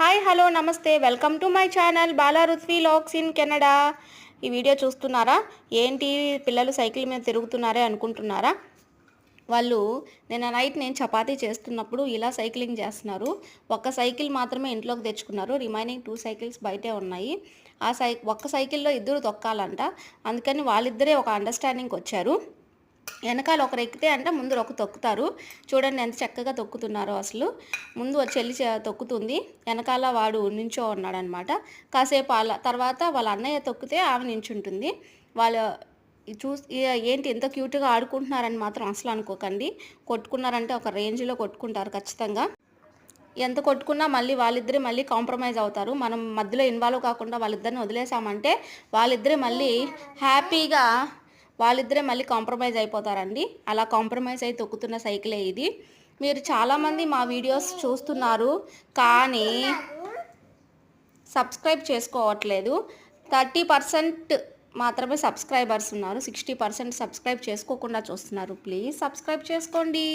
Hi hello namaste welcome to my channel Bala Ruthvi vlogs in Canada. ఈ video చూస్తున్నారా? ఏంటి పిల్లలు సైకిల్ మీద తిరుగుతున్నారే అనుకుంటున్నారా? వాళ్ళు నిన్న నైట్ నేను చపాతీ చేస్తున్నప్పుడు ఇలా సైక్లింగ్ చేస్తున్నారు. ఒక్క సైకిల్ మాత్రమే ఇంట్లోకి తెచ్చుకున్నారు. రిమైనింగ్ 2 సైకిల్స్ బయటే ఉన్నాయి. ఒక్క సైకిల్లో ఇద్దరు తొక్కాలంట. అందుకని వాళ్ళిద్దరే ఒక అండర్స్టాండింగ్కి వచ్చారు. వెనకాల ఒకరు ఎక్కితే అంటే ముందు ఒక తొక్కుతారు. చూడండి ఎంత చక్కగా తొక్కుతున్నారో. అసలు ముందు చెల్లి తొక్కుతుంది, వెనకాల వాడు నించో ఉన్నాడనమాట. కాసేపు తర్వాత వాళ్ళ అన్నయ్య తొక్కితే ఆమె నించుంటుంది. వాళ్ళ ఏంటి ఎంత క్యూట్గా ఆడుకుంటున్నారని మాత్రం అసలు అనుకోకండి. కొట్టుకున్నారంటే ఒక రేంజ్లో కొట్టుకుంటారు ఖచ్చితంగా. ఎంత కొట్టుకున్నా మళ్ళీ వాళ్ళిద్దరే మళ్ళీ కాంప్రమైజ్ అవుతారు. మనం మధ్యలో ఇన్వాల్వ్ కాకుండా వాళ్ళిద్దరిని వదిలేసామంటే వాళ్ళిద్దరే మళ్ళీ కాంప్రమైజ్ అయిపోతారండి. అలా కాంప్రమైజ్ అయి తొక్కుతున్న సైకిలే ఇది. మీరు చాలామంది మా వీడియోస్ చూస్తున్నారు కానీ సబ్స్క్రైబ్ చేసుకోవట్లేదు. 30% మాత్రమే సబ్స్క్రైబర్స్ ఉన్నారు. 60% సబ్స్క్రైబ్ చేసుకోకుండా చూస్తున్నారు. ప్లీజ్ సబ్స్క్రైబ్ చేసుకోండి.